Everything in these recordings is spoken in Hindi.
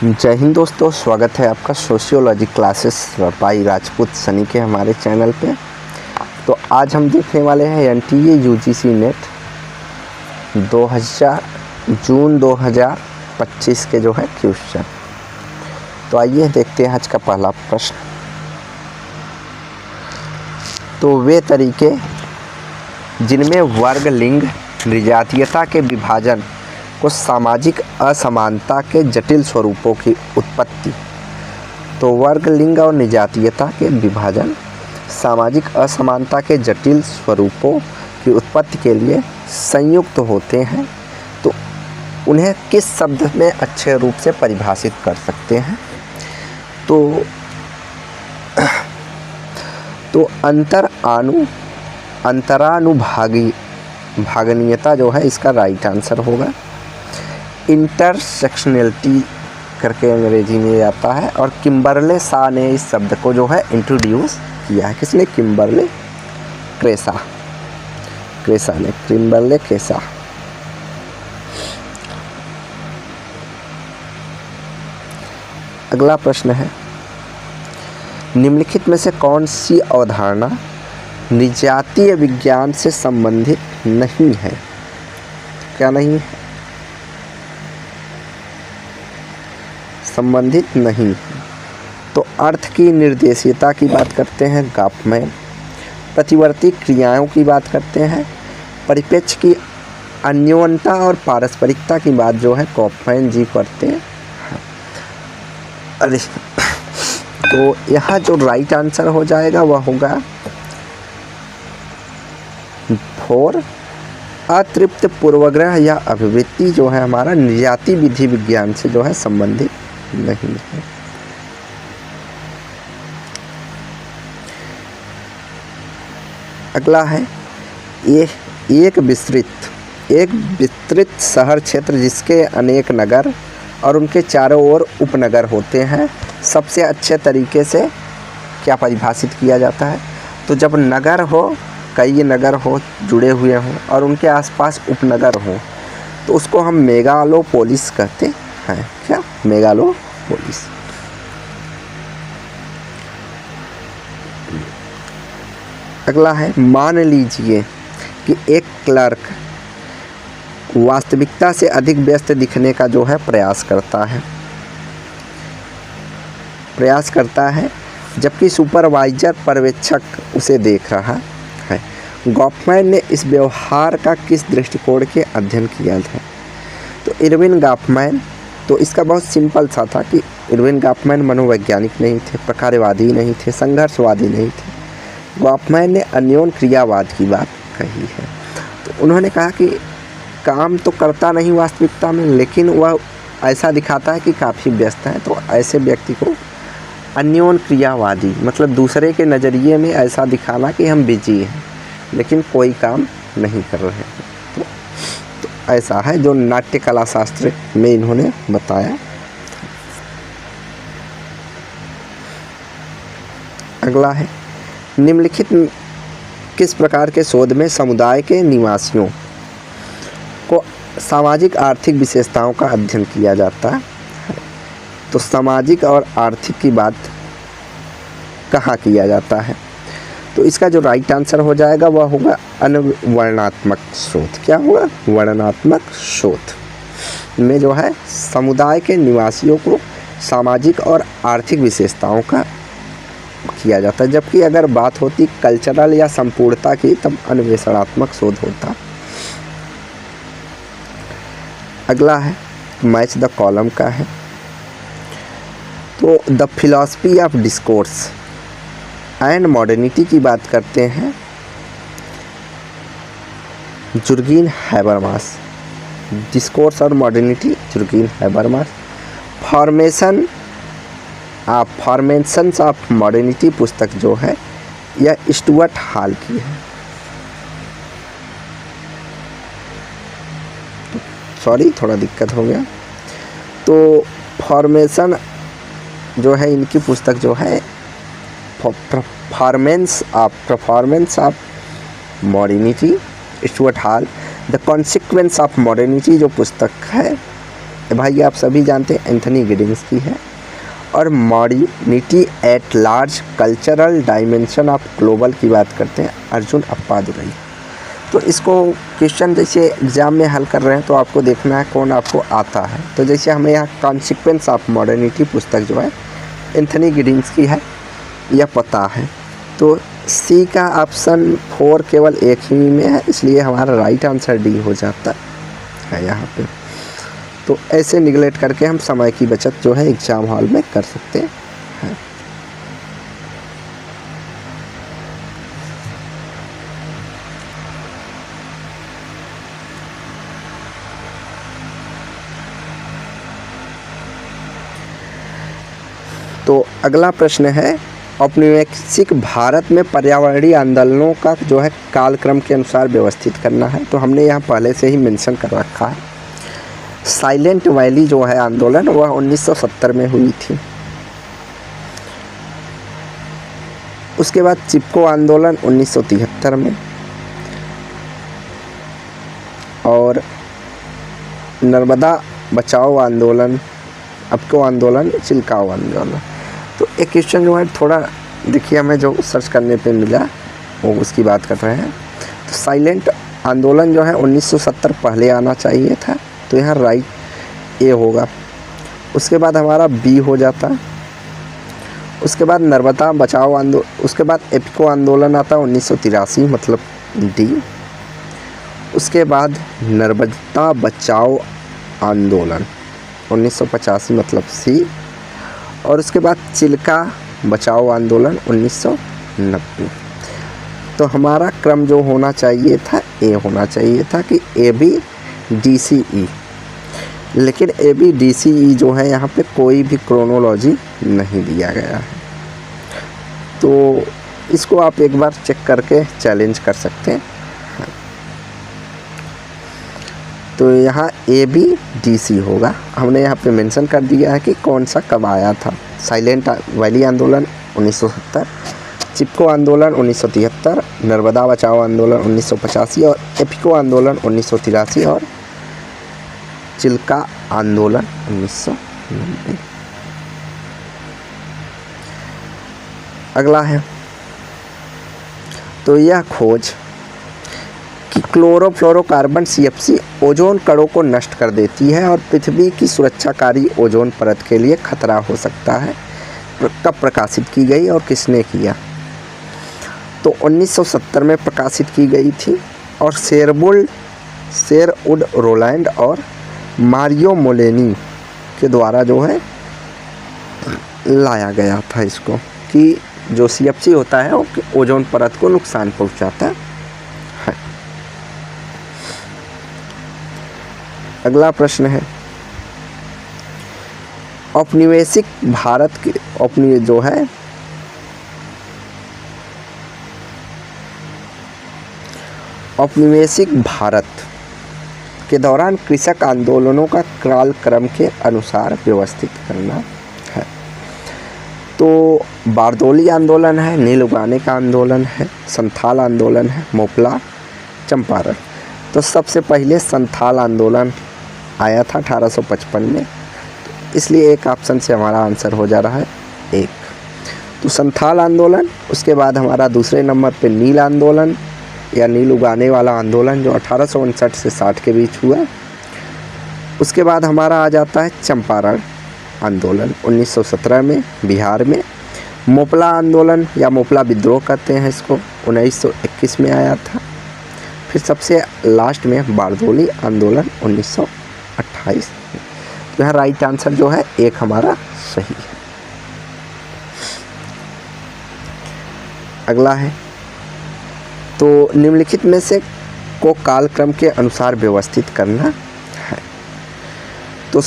जय हिंद दोस्तों, स्वागत है आपका सोशियोलॉजी क्लासेस भाई राजपूत सनी के हमारे चैनल पे। तो आज हम देखने वाले हैं एनटीए यूजीसी नेट जून 2025 के जो है क्वेश्चन। तो आइए देखते हैं आज का पहला प्रश्न। तो वे तरीके जिनमें वर्ग, लिंग, विजातीयता के विभाजन को सामाजिक असमानता के जटिल स्वरूपों की उत्पत्ति। तो वर्ग, लिंग और निजातीयता के विभाजन सामाजिक असमानता के जटिल स्वरूपों की उत्पत्ति के लिए संयुक्त होते हैं। तो उन्हें किस शब्द में अच्छे रूप से परिभाषित कर सकते हैं? तो अंतरानुभागनीयता जो है इसका राइट आंसर होगा। इंटरसेक्शनलिटी करके अंग्रेजी में आता है। और किम्बरले शा ने इस शब्द को जो है इंट्रोड्यूस किया है। किसने? किम्बरले क्रेसा ने, किम्बरले क्रेसा। अगला प्रश्न है, निम्नलिखित में से कौन सी अवधारणा निजातीय विज्ञान से संबंधित नहीं है? क्या नहीं है? संबंधित नहीं। तो अर्थ की निर्देशीयता की बात करते हैं गॉफमैन, प्रतिवर्ती क्रियाओं की बात करते हैं, परिप्रेक्ष्य की अन्योन्यता और पारस्परिकता की बात जो है गॉफमैन जी करते हैं। अरे तो यहाँ जो राइट आंसर हो जाएगा वह होगा 4। अतृप्त पूर्वग्रह या अभिवृत्ति जो है हमारा निजाती विधि विज्ञान से जो है संबंधित नहीं है। अगला है एक विस्तृत शहर क्षेत्र जिसके अनेक नगर और उनके चारों ओर उपनगर होते हैं, सबसे अच्छे तरीके से क्या परिभाषित किया जाता है? तो जब नगर हो, कई नगर हो जुड़े हुए हों और उनके आसपास उपनगर हो तो उसको हम मेगालोपोलिस कहते हैं। क्या? मेगालोपोलिस। अगला है, मान लीजिए कि एक क्लर्क वास्तविकता से अधिक व्यस्त दिखने का जो है प्रयास करता है जबकि सुपरवाइजर पर्यवेक्षक उसे देख रहा है। गॉफमैन ने इस व्यवहार का किस दृष्टिकोण के अध्ययन किया था? तो इरविन गॉफमैन, तो इसका बहुत सिंपल सा था कि इरविन गॉफमैन मनोवैज्ञानिक नहीं थे, प्रकारवादी नहीं थे, संघर्षवादी नहीं थे। गॉफमैन ने अन्योन क्रियावाद की बात कही है। तो उन्होंने कहा कि काम तो करता नहीं वास्तविकता में, लेकिन वह ऐसा दिखाता है कि काफ़ी व्यस्त है। तो ऐसे व्यक्ति को अन्योन क्रियावादी, मतलब दूसरे के नज़रिए में ऐसा दिखाना कि हम बिजी हैं लेकिन कोई काम नहीं कर रहे हैं। तो ऐसा है जो नाट्य कला शास्त्र में इन्होंने बताया। अगला है, निम्नलिखित किस प्रकार के शोध में समुदाय के निवासियों को सामाजिक आर्थिक विशेषताओं का अध्ययन किया जाता है? तो सामाजिक और आर्थिक की बात कहाँ किया जाता है? तो इसका जो राइट आंसर हो जाएगा वह होगा अनुवर्णनात्मक शोध। क्या होगा? वर्णनात्मक शोध में जो है समुदाय के निवासियों को सामाजिक और आर्थिक विशेषताओं का किया जाता है। जबकि अगर बात होती कल्चरल या संपूर्णता की तब अन्वेषणात्मक शोध होता। अगला है, मैच द कॉलम का है। तो the philosophy of discourse and modernity की बात करते हैं जुर्गेन हैबरमास। डिस्कोर्स और modernity Jurgen Habermas. Formations of modernity पुस्तक जो है यह स्टुअर्ट हॉल की है। सॉरी, थोड़ा दिक्कत हो गया। तो फॉर्मेशन जो है इनकी पुस्तक जो है performance of modernity, Stuart hall. The consequence of modernity जो पुस्तक है भाई आप सभी जानते हैं एंथनी गिडिंग्स की है। और modernity at large cultural dimension of global की बात करते हैं अर्जुन अप्पादुरई। तो इसको क्वेश्चन जैसे एग्ज़ाम में हल कर रहे हैं तो आपको देखना है कौन आपको आता है। तो जैसे हमें यहाँ कॉन्सिक्वेंस ऑफ मॉडर्निटी पुस्तक जो है एंथनी गिडिंग्स की है, यह पता है। तो सी का ऑप्शन 4 केवल एक ही में है, इसलिए हमारा राइट आंसर डी हो जाता है यहाँ पे। तो ऐसे निगलेक्ट करके हम समय की बचत जो है एग्ज़ाम हॉल में कर सकते हैं। तो अगला प्रश्न है औपनिवेशिक भारत में पर्यावरणीय आंदोलनों का जो है कालक्रम के अनुसार व्यवस्थित करना है। तो हमने यहाँ पहले से ही मेंशन कर रखा है। साइलेंट वैली जो है आंदोलन वह 1970 में हुई थी। उसके बाद चिपको आंदोलन 1973 में, और नर्मदा बचाओ आंदोलन, अबको आंदोलन, चिल्काओ आंदोलन। तो एक क्वेश्चन जो है थोड़ा देखिए हमें जो सर्च करने पे मिला वो उसकी बात कर रहे हैं। तो साइलेंट आंदोलन जो है 1970 पहले आना चाहिए था, तो यहाँ राइट ए होगा। उसके बाद हमारा बी हो जाता। उसके बाद नर्मदा बचाओ आंदोलन, उसके बाद एपिको आंदोलन आता 1983 मतलब डी। उसके बाद नर्मदा बचाओ आंदोलन 1985 मतलब सी। और उसके बाद चिल्का बचाओ आंदोलन 1990। तो हमारा क्रम जो होना चाहिए था ए होना चाहिए था कि ए बी डी सी ई, लेकिन ए बी डी सी ई जो है यहाँ पे कोई भी क्रोनोलॉजी नहीं दिया गया है। तो इसको आप एक बार चेक करके चैलेंज कर सकते हैं। तो यहाँ ए बी डी सी होगा। हमने यहाँ पे मेंशन कर दिया है कि कौन सा कब आया था। साइलेंट वैली आंदोलन 1970, चिपको आंदोलन 1973, नर्मदा बचाओ आंदोलन 1985 और एपिको आंदोलन 1983 और चिल्का आंदोलन 1990। अगला है तो यह खोज कि क्लोरोफ्लोरोकार्बन CFC ओजोन कणों को नष्ट कर देती है और पृथ्वी की सुरक्षाकारी ओजोन परत के लिए खतरा हो सकता है, कब प्रकाशित की गई और किसने किया? तो 1970 में प्रकाशित की गई थी और शेरवुड रोलैंड और मारियो मोलेनी के द्वारा जो है लाया गया था इसको, कि जो CFC होता है वो ओजोन परत को नुकसान पहुंचाता है। अगला प्रश्न है औपनिवेशिक भारत के जो है औपनिवेशिक भारत के दौरान कृषक आंदोलनों का कालक्रम के अनुसार व्यवस्थित करना है। तो बारदोली आंदोलन है, नील उगाने का आंदोलन है, संथाल आंदोलन है, मोपला, चंपारण। तो सबसे पहले संथाल आंदोलन आया था 1855 में, इसलिए एक ऑप्शन से हमारा आंसर हो जा रहा है एक। तो संथाल आंदोलन। उसके बाद हमारा दूसरे नंबर पे नील आंदोलन या नील उगाने वाला आंदोलन जो 1859 से 60 के बीच हुआ। उसके बाद हमारा आ जाता है चंपारण आंदोलन 1917 में बिहार में। मोपला आंदोलन या मोपला विद्रोह कहते हैं इसको, 1921 में आया था। फिर सबसे लास्ट में बारदोली आंदोलन 1928। तो यहाँ राइट आंसर जो है एक हमारा सही है। अगला है तो निम्नलिखित में से को कालक्रम के अनुसार व्यवस्थित करना है। तो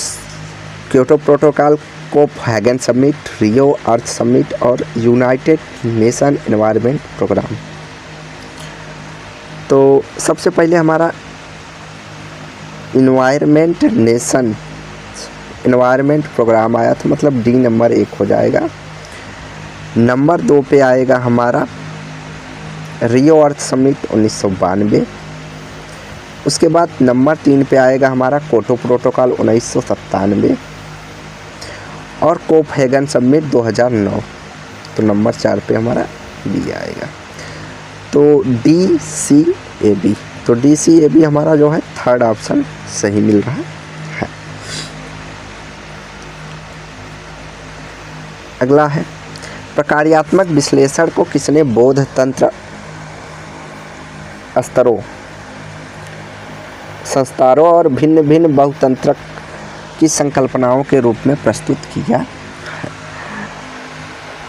क्योटो प्रोटोकॉल, कोपनहेगन समिट, रियो अर्थ समिट और यूनाइटेड नेशन एनवायरनमेंट प्रोग्राम। तो सबसे पहले हमारा एनवायरनमेंट प्रोग्राम आया था, मतलब डी नंबर 1 हो जाएगा। नंबर 2 पे आएगा हमारा रियो अर्थ समिट 1992। उसके बाद नंबर 3 पे आएगा हमारा क्योटो प्रोटोकॉल 1997 और कोपेनहेगन समिट 2009। तो नंबर 4 पे हमारा बी आएगा। तो DCAB, तो DCAB हमारा जो है थर्ड ऑप्शन सही मिल रहा है। अगला है प्रकार्यात्मक विश्लेषण को किसने बौद्ध तंत्र स्तरों, संस्कारों और भिन्न भिन्न बहुतंत्रक की संकल्पनाओं के रूप में प्रस्तुत किया है?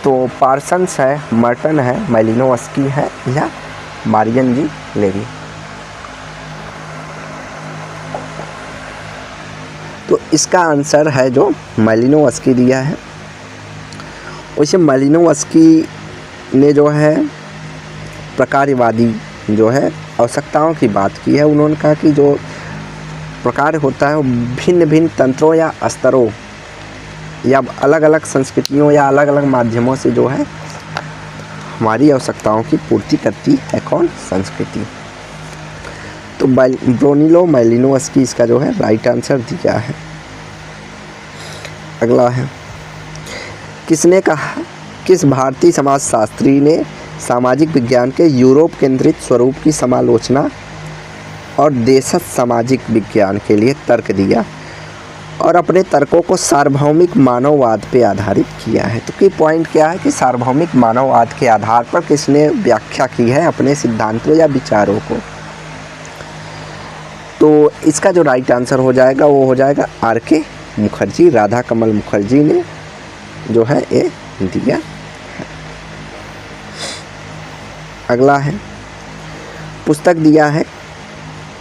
तो पार्सन्स है, मर्टन है, मालिनोव्स्की है या मारियन जी लेवी। तो इसका आंसर है जो मालिनोव्स्की दिया है। वैसे मालिनोव्स्की ने जो है प्रकारवादी जो है आवश्यकताओं की बात की है। उन्होंने कहा कि जो प्रकार होता है वो भिन्न भिन्न तंत्रों या स्तरों या अलग अलग संस्कृतियों या अलग अलग माध्यमों से जो है हमारी आवश्यकताओं की पूर्ति करती है। कौन? संस्कृति। तो ब्रूनिलो मालिनोव्स्की इसका जो है राइट आंसर दिया है। अगला है किसने कहा, किस भारतीय समाजशास्त्री ने सामाजिक विज्ञान के यूरोप केंद्रित स्वरूप की समालोचना और देशज सामाजिक विज्ञान के लिए तर्क दिया और अपने तर्कों को सार्वभौमिक मानववाद पे आधारित किया है? तो की पॉइंट क्या है कि सार्वभौमिक मानववाद के आधार पर किसने व्याख्या की है अपने सिद्धांतों या विचारों को? तो इसका जो राइट आंसर हो जाएगा वो हो जाएगा RK मुखर्जी, राधा कमल मुखर्जी ने जो है ये दिया। अगला है पुस्तक दिया है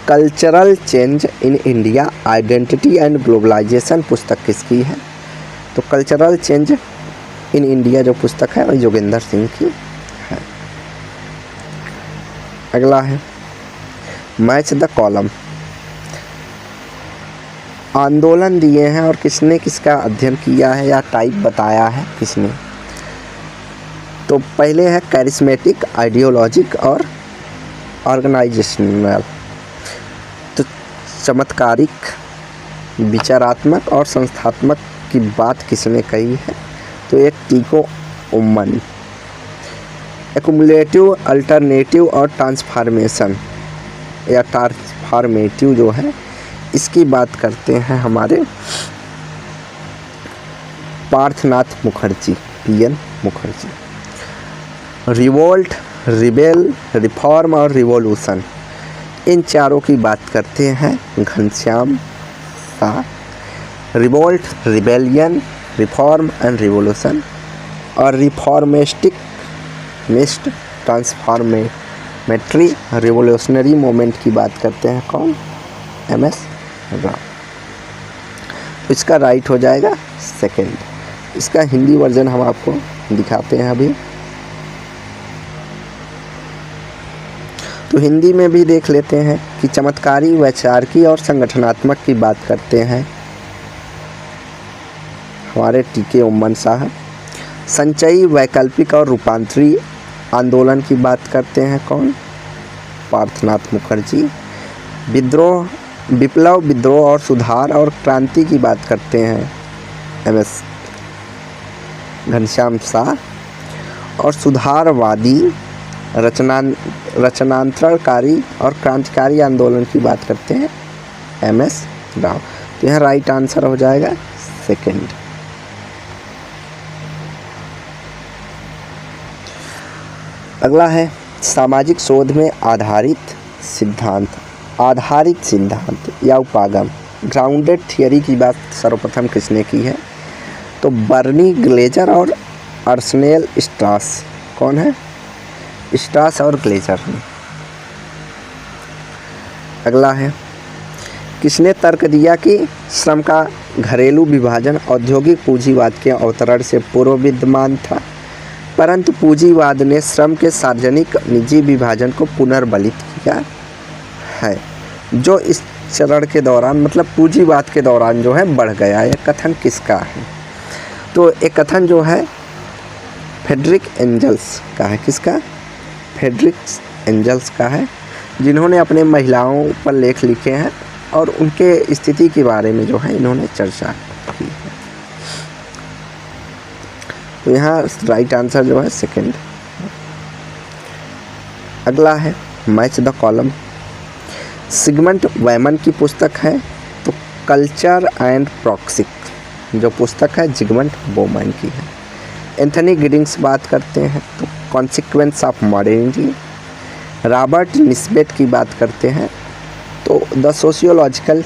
cultural change in India, identity and globalization. पुस्तक किसकी है? तो कल्चरल चेंज इन इंडिया जो पुस्तक है वो योगेंद्र सिंह की है। अगला है मैच द कॉलम। आंदोलन दिए हैं और किसने किसका अध्ययन किया है या टाइप बताया है किसने? तो पहले है कैरिस्मेटिक, आइडियोलॉजिक और ऑर्गेनाइजेशनल। तो चमत्कारिक, विचारात्मक और संस्थात्मक की बात किसने कही है? तो एक टीको उम्मन। एक्युमुलेटिव, अल्टरनेटिव और ट्रांसफॉर्मेशन या ट्रांसफॉर्मेटिव जो है इसकी बात करते हैं हमारे Parthanath Mukherjee, PN Mukherjee. Revolt, rebel, reform और रिवॉल्यूशन इन चारों की बात करते हैं Ghanshyam Shah. Revolt, rebellion, reform and revolution और रिफॉर्मेस्टिक मिस्ट ट्रांसफॉर्मेटरी रिवोल्यूशनरी मोमेंट की बात करते हैं कौन? MS राव। तो इसका राइट हो जाएगा सेकंड। इसका हिंदी वर्जन हम आपको दिखाते हैं अभी। तो हिंदी में भी देख लेते हैं कि चमत्कारी, वैचारिकी और संगठनात्मक की बात करते हैं हमारे टीके उम्मन साहब। संचयी, वैकल्पिक और रूपांतरी आंदोलन की बात करते हैं कौन? पार्थनाथ मुखर्जी। विद्रोह, विप्लव, विद्रोह और सुधार और क्रांति की बात करते हैं MS घनश्याम शाह। और सुधारवादी, रचनांतरणकारी और क्रांतिकारी आंदोलन की बात करते हैं MS राव। तो यह राइट आंसर हो जाएगा सेकंड। अगला है सामाजिक शोध में आधारित सिद्धांत या उपागम, ग्राउंडेड थियरी की बात सर्वप्रथम किसने की है? तो बर्नी ग्लेजर और अर्सनेल स्ट्रास। कौन है? स्ट्रास और ग्लेजर। अगला है किसने तर्क दिया कि श्रम का घरेलू विभाजन औद्योगिक पूंजीवाद के अवतरण से पूर्व विद्यमान था, परंतु पूंजीवाद ने श्रम के सार्वजनिक निजी विभाजन को पुनर्बलित किया है, जो इस चरण के दौरान मतलब पूंजीवाद के दौरान जो है बढ़ गया। यह कथन किसका है? तो एक कथन जो है फ्रेडरिक एंजल्स का है। किसका? फ्रेडरिक एंजल्स का है। जिन्होंने अपने महिलाओं पर लेख लिखे हैं और उनके स्थिति के बारे में जो है इन्होंने चर्चा की है। तो यहाँ राइट आंसर जो है सेकंड। अगला है मैच द कॉलम। सिगमंड वैमन की पुस्तक है, तो कल्चर एंड प्रॉक्सिक जो पुस्तक है जिगमंड बोमैन की है। एंथनी गिडिंग्स बात करते हैं तो consequence of modernity. Robert Nisbet की बात करते हैं तो द सोशियोलॉजिकल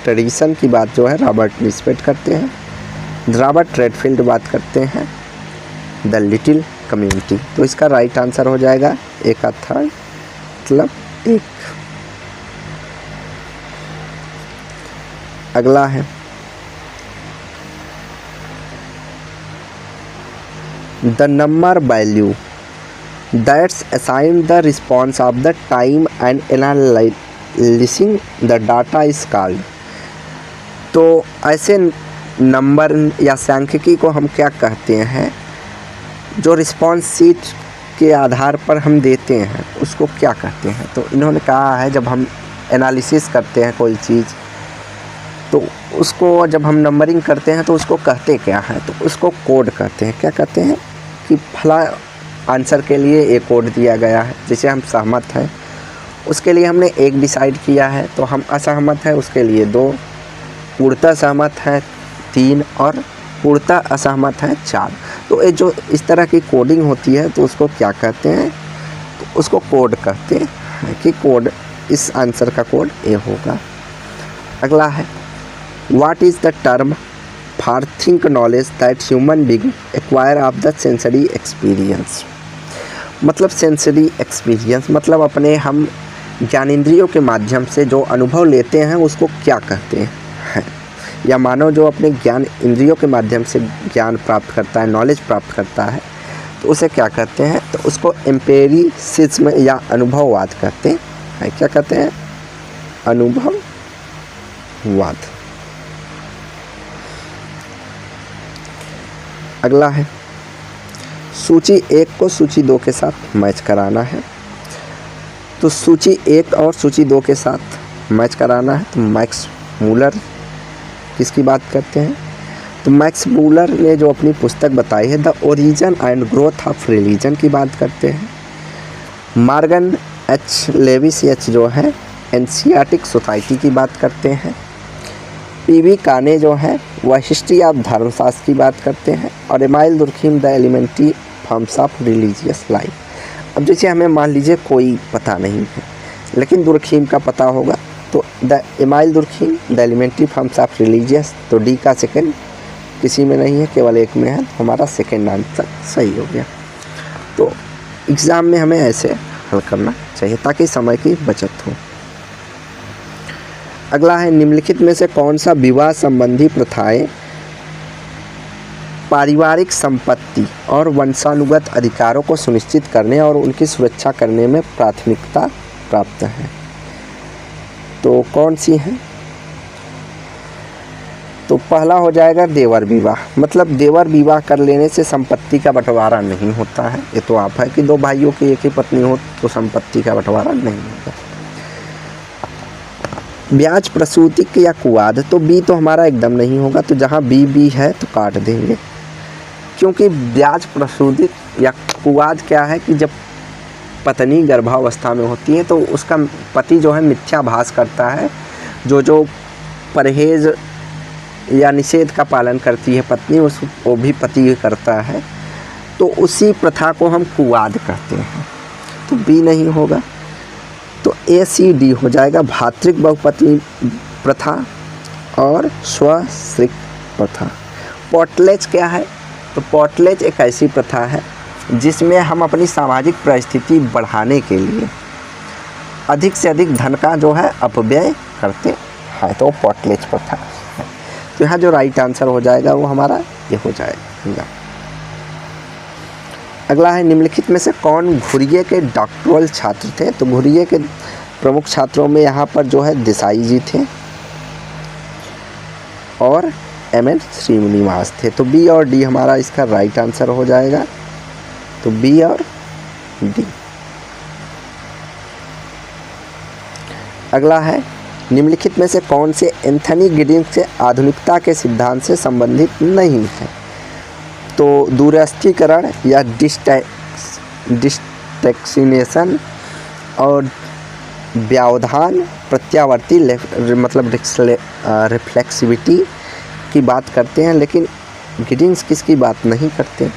ट्रेडिशन की बात जो है रॉबर्ट निस्बेट करते हैं। रॉबर्ट रेडफील्ड बात करते हैं द लिटिल कम्युनिटी। तो इसका राइट आंसर हो जाएगा एक का थर्ड, मतलब एक। अगला है the number value that's assign the response of the time and analysing the data is called. तो ऐसे नंबर या सांख्यिकी को हम क्या कहते हैं, जो रिस्पॉन्स सीट के आधार पर हम देते हैं उसको क्या कहते हैं। तो इन्होंने कहा है जब हम एनालिसिस करते हैं कोई चीज़ तो उसको जब हम नंबरिंग करते हैं तो उसको कहते क्या है, तो उसको कोड कहते हैं। क्या कहते हैं कि फला आंसर के लिए एक कोड दिया गया है, जैसे हम सहमत हैं उसके लिए हमने एक डिसाइड किया है, तो हम असहमत है उसके लिए 2, पूर्णतः सहमत है 3 और पूर्णतः असहमत है 4। तो ये जो इस तरह की कोडिंग होती है तो उसको क्या कहते हैं, तो उसको कोड कहते हैं कि कोड, इस आंसर का कोड ए होगा। अगला है what is the term for think knowledge that human being acquire of the sensory experience. मतलब सेंसरी एक्सपीरियंस मतलब अपने हम ज्ञानेंद्रियों के माध्यम से जो अनुभव लेते हैं उसको क्या कहते हैं, या मानव जो अपने ज्ञान इंद्रियों के माध्यम से ज्ञान प्राप्त करता है, नॉलेज प्राप्त करता है, तो उसे क्या कहते हैं, तो उसको एम्पेरिसिज्म या अनुभववाद कहते हैं। क्या कहते हैं, अनुभववाद। अगला है सूची 1 को सूची 2 के साथ मैच कराना है। तो सूची 1 और सूची 2 के साथ मैच कराना है, तो मैक्स मूलर किसकी बात करते हैं, तो मैक्स मूलर ने जो अपनी पुस्तक बताई है the origin and growth of religion की बात करते हैं। मॉर्गन एच लेविस एच जो है एशियाटिक सोसाइटी की बात करते हैं। पीवी काने जो है वह हिस्ट्री ऑफ धर्मशास्त्र की बात करते हैं। और Emile Durkheim the elementary forms of religious life. अब जैसे हमें मान लीजिए कोई पता नहीं है लेकिन दुर्खीम का पता होगा, तो the Emile Durkheim the elementary forms of religious, तो डी का सेकंड किसी में नहीं है, केवल एक में है, हमारा सेकंड आंसर सही हो गया। तो एग्ज़ाम में हमें ऐसे हल करना चाहिए ताकि समय की बचत हो। अगला है निम्नलिखित में से कौन सा विवाह संबंधी प्रथाएं पारिवारिक संपत्ति और वंशानुगत अधिकारों को सुनिश्चित करने और उनकी सुरक्षा करने में प्राथमिकता प्राप्त है। तो कौन सी हैं, तो पहला हो जाएगा देवर विवाह। मतलब देवर विवाह कर लेने से संपत्ति का बंटवारा नहीं होता है। ये तो आप है कि 2 भाइयों की एक ही पत्नी हो तो संपत्ति का बंटवारा नहीं होगा। ब्याज प्रसूति या कुवाद, तो बी तो हमारा एकदम नहीं होगा, तो जहाँ बी है तो काट देंगे, क्योंकि ब्याज प्रसूति या कुवाद क्या है कि जब पत्नी गर्भावस्था में होती है तो उसका पति जो है मिथ्याभास करता है, जो परहेज या निषेध का पालन करती है पत्नी वो भी पति करता है, तो उसी प्रथा को हम कुवाद कहते हैं। तो बी नहीं होगा, तो ए सी डी हो जाएगा, भातृक बहुपत्नी प्रथा और स्वश्रिक प्रथा। पॉटलेज क्या है, तो पॉटलेज एक ऐसी प्रथा है जिसमें हम अपनी सामाजिक परिस्थिति बढ़ाने के लिए अधिक से अधिक धन का जो है अपव्यय करते हैं, तो पॉटलेज प्रथा है। तो यहाँ जो राइट आंसर हो जाएगा वो हमारा ये हो जाएगा। अगला है निम्नलिखित में से कौन घुरिये के डॉक्टरल छात्र थे। तो घुरिये के प्रमुख छात्रों में यहाँ पर जो है देसाई जी थे और एम.एन. श्रीनिवास थे। तो बी और डी हमारा इसका राइट आंसर हो जाएगा, तो बी और डी। अगला है निम्नलिखित में से कौन से एंथनी गिडिंग्स के आधुनिकता के सिद्धांत से संबंधित नहीं है? तो दूरस्थीकरण या डिस्टेक्सिनेशन और व्यवधान प्रत्यावर्ती मतलब रिफ्लेक्सिविटी की बात करते हैं, लेकिन गिडिंग्स किसकी बात नहीं करते?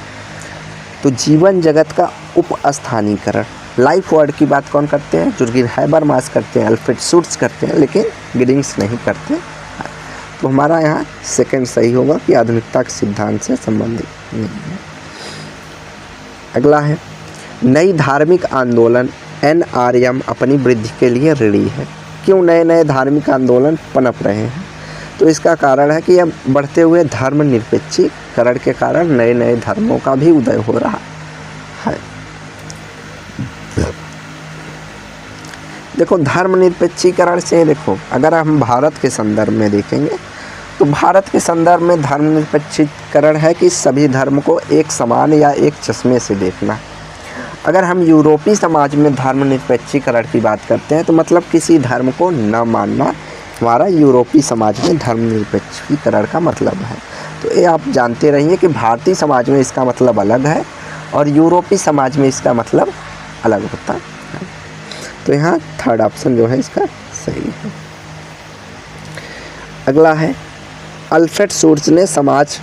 तो जीवन जगत का उपस्थानीकरण लाइफ वर्ड की बात कौन करते हैं? जुर्गेन हैबरमास करते हैं, अल्फ्रेड शुट्ज करते हैं, लेकिन गिडिंग्स नहीं करते। तो हमारा यहाँ सेकंड सही होगा कि आधुनिकता के सिद्धांत से संबंधित नहीं है। अगला है नई धार्मिक आंदोलन NRM अपनी वृद्धि के लिए ऋणी है। क्यों नए नए धार्मिक आंदोलन पनप रहे हैं? तो इसका कारण है कि यह बढ़ते हुए धर्मनिरपेक्षीकरण के कारण नए नए धर्मों का भी उदय हो रहा है। देखो धर्मनिरपेक्षीकरण से देखो अगर हम भारत के संदर्भ में देखेंगे तो भारत के संदर्भ में धर्मनिरपेक्षीकरण है कि सभी धर्म को एक समान या एक चश्मे से देखना। अगर हम यूरोपीय समाज में धर्मनिरपेक्षीकरण की बात करते हैं तो मतलब किसी धर्म को न मानना हमारा यूरोपीय समाज में धर्मनिरपेक्षीकरण का मतलब है। तो ये आप जानते रहिए कि भारतीय समाज में इसका मतलब अलग है और यूरोपीय समाज में इसका मतलब अलग होता है। तो यहाँ थर्ड ऑप्शन जो है इसका सही है। अगला है अल्फ्रेड शुट्ज ने समाज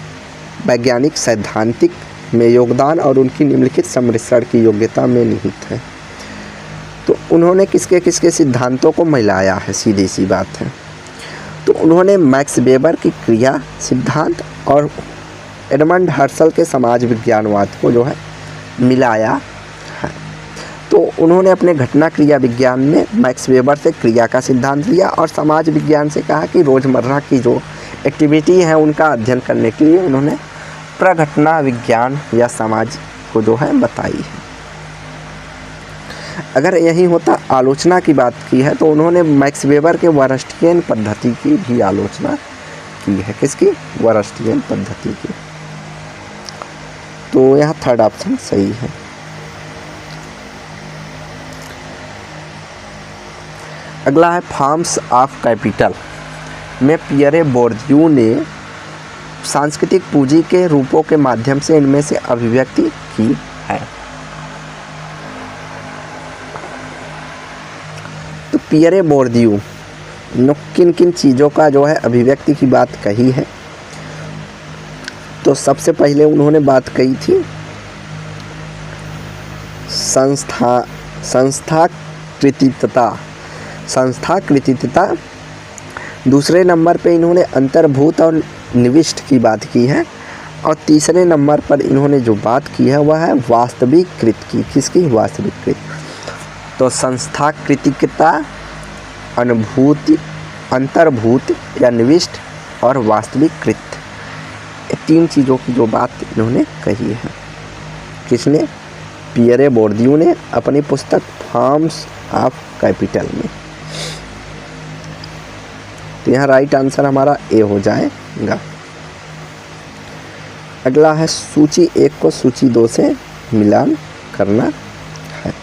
वैज्ञानिक सैद्धांतिक में योगदान और उनकी निम्नलिखित सम्मिश्रण की योग्यता में निहित है। तो उन्होंने किसके किसके सिद्धांतों को मिलाया है? सीधी सी बात है। तो उन्होंने मैक्स वेबर की क्रिया सिद्धांत और एडमंड हर्शल के समाज विज्ञानवाद को जो है मिलाया है। तो उन्होंने अपने घटना क्रिया विज्ञान में मैक्स वेबर से क्रिया का सिद्धांत लिया और समाज विज्ञान से कहा कि रोज़मर्रा की जो एक्टिविटी है उनका अध्ययन करने के लिए उन्होंने प्रघटना विज्ञान या समाज को जो है बताई है। अगर यही होता आलोचना की बात की है तो उन्होंने मैक्स वेबर के वरस्टियन पद्धति की भी आलोचना की है। किसकी? वरस्टियन पद्धति की। तो यहाँ थर्ड ऑप्शन सही है। अगला है फॉर्म्स ऑफ कैपिटल में पियरे बोर्दियू ने सांस्कृतिक पूंजी के रूपों के माध्यम से इनमें से अभिव्यक्ति की है। तो पियरे बोर्दियू ने किन किन चीज़ों का जो है अभिव्यक्ति की बात कही है? तो सबसे पहले उन्होंने बात कही थी संस्थाकृतिता। दूसरे नंबर पे इन्होंने अंतर्भूत और निविष्ट की बात की है और तीसरे नंबर पर इन्होंने जो बात की है वह है वास्तविकृत की। किसकी? वास्तविकृत। तो संस्थाकृतिकता, अनुभूति, अंतर्भूत या निविष्ट और वास्तविकृत, ये तीन चीज़ों की जो बात इन्होंने कही है। किसने? पियरे बोर्दियू ने अपनी पुस्तक फॉर्म्स ऑफ कैपिटल में। तो यहाँ राइट आंसर हमारा ए हो जाएगा। अगला है सूची 1 को सूची 2 से मिलान करना है।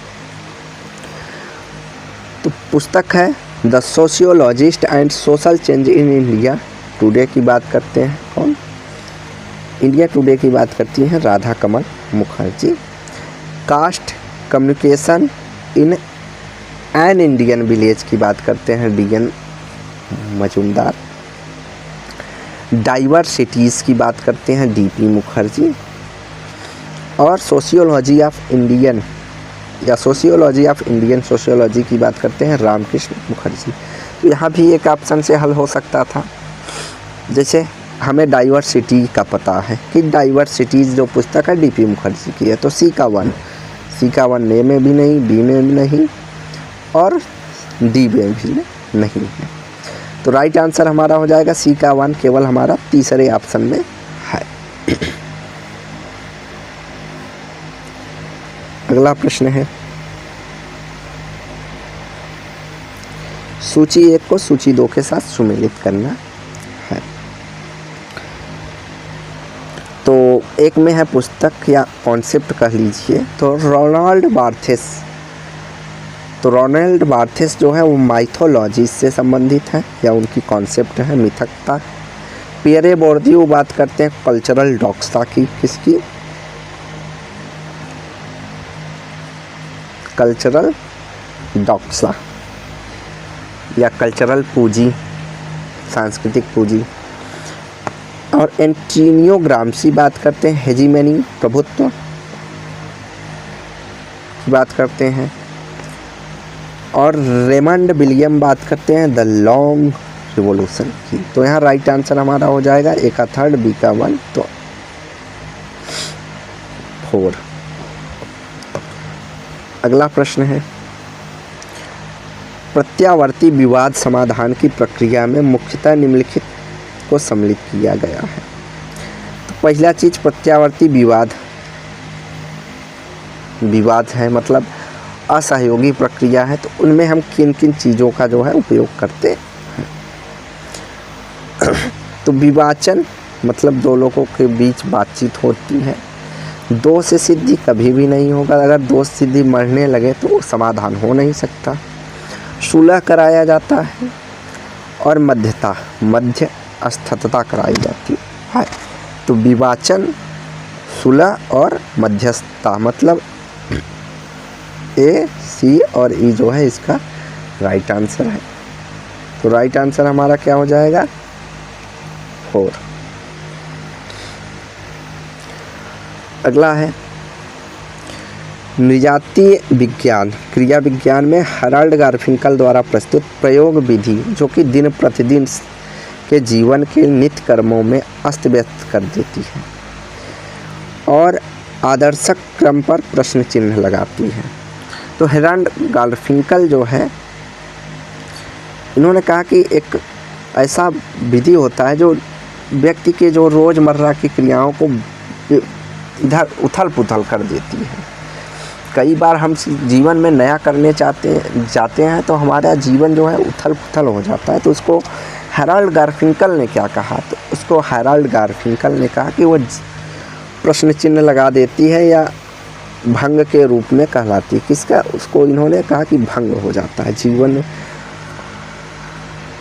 तो पुस्तक है the sociologist and social change in India today की बात करते हैं। कौन? इंडिया टुडे की बात करती हैं Radha Kamal Mukherjee. Caste communication in an Indian village की बात करते हैं DN मजूमदार। डाइवर्सिटीज़ की बात करते हैं DP मुखर्जी। और सोशियोलॉजी ऑफ इंडियन या सोशियोलॉजी ऑफ इंडियन सोशियोलॉजी की बात करते हैं रामकृष्ण मुखर्जी। तो यहाँ भी एक ऑप्शन से हल हो सकता था। जैसे हमें डाइवर्सिटी का पता है कि डाइवर्सिटीज़ जो पुस्तक है DP मुखर्जी की है, तो C का 1 ए में भी नहीं, B में भी नहीं और D में भी नहीं है। तो राइट आंसर हमारा हो जाएगा C का 1, केवल हमारा तीसरे ऑप्शन में है। अगला प्रश्न है सूची 1 को सूची 2 के साथ सुमेलित करना है। तो एक में है पुस्तक या कॉन्सेप्ट कह लीजिए, तो रोनाल्ड बार्थेस तो रोनाल्ड बार्थेस जो है वो माइथोलॉजी से संबंधित है या उनकी कॉन्सेप्ट है मिथकता। पियरे बोर्दियू बात करते हैं कल्चरल डॉक्सा की, किसकी, कल्चरल डॉक्सा या कल्चरल पूंजी, सांस्कृतिक पूंजी। और एंटोनियो ग्राम्सी बात करते हैं हेजीमनी, प्रभुत्व की बात करते हैं। और रेमंड विलियम बात करते हैं द लॉन्ग रिवॉल्यूशन की। तो यहाँ राइट आंसर हमारा हो जाएगा ए का 3, बी का 1, तो 4। अगला प्रश्न है प्रत्यावर्ती विवाद समाधान की प्रक्रिया में मुख्यतः निम्नलिखित को सम्मिलित किया गया है। तो पहला चीज प्रत्यावर्ती विवाद है, मतलब असहयोगी प्रक्रिया है। तो उनमें हम किन किन चीज़ों का जो है उपयोग करते हैं। तो विवाचन मतलब दो लोगों के बीच बातचीत होती है। दो से सिद्धि कभी भी नहीं होगा, अगर दो सिद्धि मरने लगे तो समाधान हो नहीं सकता। सुलह कराया जाता है और मध्यस्थता कराई जाती है। तो विवाचन, सुलह और मध्यस्थता, मतलब ए, सी और ई जो है इसका राइट आंसर है। तो राइट आंसर हमारा क्या हो जाएगा 4। अगला है नृजातीय विज्ञान क्रिया विज्ञान में हराल्ड गारफिंकल द्वारा प्रस्तुत प्रयोग विधि जो कि दिन प्रतिदिन के जीवन के नित्य कर्मों में अस्त व्यस्त कर देती है और आदर्शक क्रम पर प्रश्न चिन्ह लगाती है। तो हराल्ड गारफिंकल जो है, इन्होंने कहा कि एक ऐसा विधि होता है जो व्यक्ति के जो रोज़मर्रा की क्रियाओं को इधर उथल पुथल कर देती है। कई बार हम जीवन में नया करने जाते हैं तो हमारा जीवन जो है उथल पुथल हो जाता है। तो उसको हराल्ड गारफिंकल ने क्या कहा, तो उसको हराल्ड गारफिंकल ने कहा कि वो प्रश्न चिन्ह लगा देती है या भंग के रूप में कहलाती है। किसका, उसको इन्होंने कहा कि भंग हो जाता है, जीवन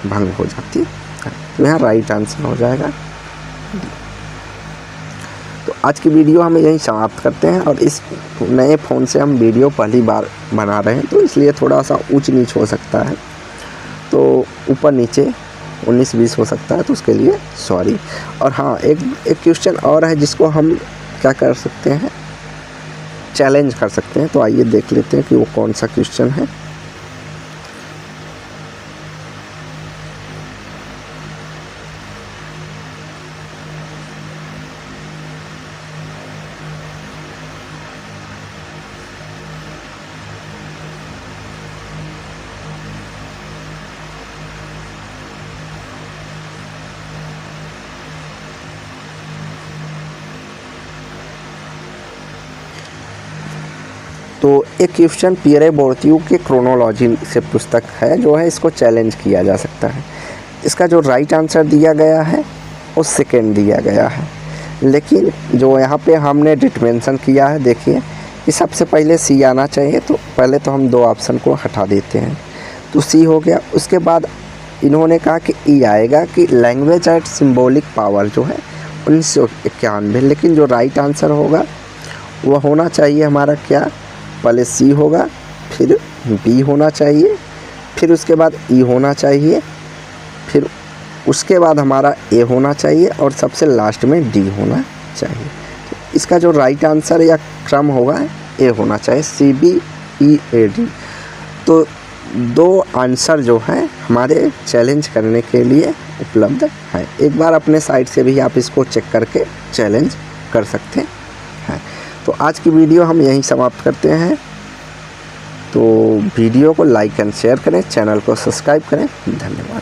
भंग हो जाती है। तो यहाँ राइट आंसर हो जाएगा। तो आज की वीडियो हम यहीं समाप्त करते हैं और इस नए फ़ोन से हम वीडियो पहली बार बना रहे हैं तो इसलिए थोड़ा सा ऊंच नीच हो सकता है, तो ऊपर नीचे 19-20 हो सकता है, तो उसके लिए सॉरी। और हाँ, एक क्वेश्चन और है जिसको हम क्या कर सकते हैं, चैलेंज कर सकते हैं। तो आइए देख लेते हैं कि वो कौन सा क्वेश्चन है। तो एक क्वेश्चन पियरे बोर्दियू के क्रोनोलॉजी से पुस्तक है जो है, इसको चैलेंज किया जा सकता है। इसका जो राइट आंसर दिया गया है वो सेकेंड दिया गया है, लेकिन जो यहाँ पे हमने डिट मेंशन किया है, देखिए कि सबसे पहले सी आना चाहिए। तो पहले तो हम 2 ऑप्शन को हटा देते हैं, तो सी हो गया। उसके बाद इन्होंने कहा कि ई आएगा कि लैंग्वेज एंड सिम्बॉलिक पावर जो है 1991, लेकिन जो राइट आंसर होगा वह होना चाहिए हमारा क्या, पहले सी होगा, फिर बी होना चाहिए, फिर उसके बाद ई होना चाहिए, फिर उसके बाद हमारा ए होना चाहिए और सबसे लास्ट में डी होना चाहिए। तो इसका जो राइट आंसर या क्रम होगा ए होना चाहिए, C B E A D. तो 2 आंसर जो हैं हमारे चैलेंज करने के लिए उपलब्ध है। एक बार अपने साइट से भी आप इसको चेक करके चैलेंज कर सकते हैं। तो आज की वीडियो हम यहीं समाप्त करते हैं। तो वीडियो को लाइक एंड शेयर करें, चैनल को सब्सक्राइब करें। धन्यवाद।